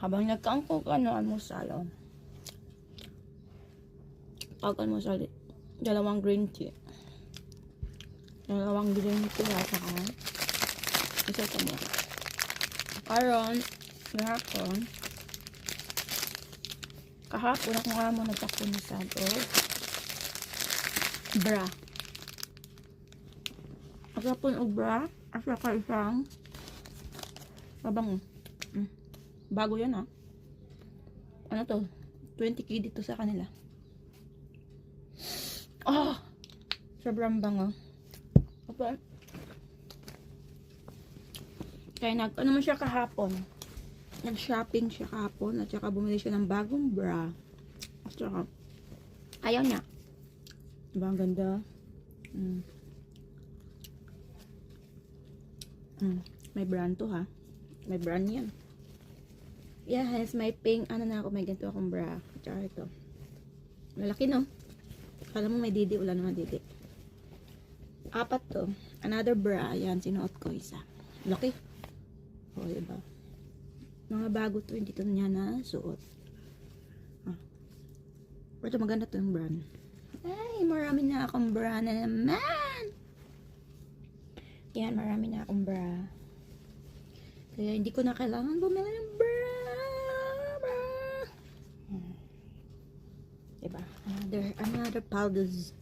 Habang nagkaangkong ka, almusal, oh. Pag-almusal, dalawang green tea. Dalawang green tea, saka isa ito mo. Karon, kahapon ako nga mo nagpapunisad, oh. Bra. Agapon o bra, asa ka isang babang, bago yan, ah. Ano to? 20k dito sa kanila. Oh! Sobrang bango. Okay. Kaya ano mo siya kahapon. Nag-shopping siya kahapon at saka bumili siya ng bagong bra. At saka, ayaw niya. Diba ang ganda? May brand to, ha? May brand yan. Yes, may pink, ano na ako, may ganito akong bra. At saka ito. Malaki, no? Kala mo may didi, wala naman didi. Apat to. Another bra, ayan, sinuot ko isa. Laki. O, diba? Mga bago to, hindi to niya na suot. Pero maganda to yung brand. Ay, marami na akong bra na naman. Yan, marami na akong bra. Kaya hindi ko na kailangan bumili ng bra. Diba? Another powders.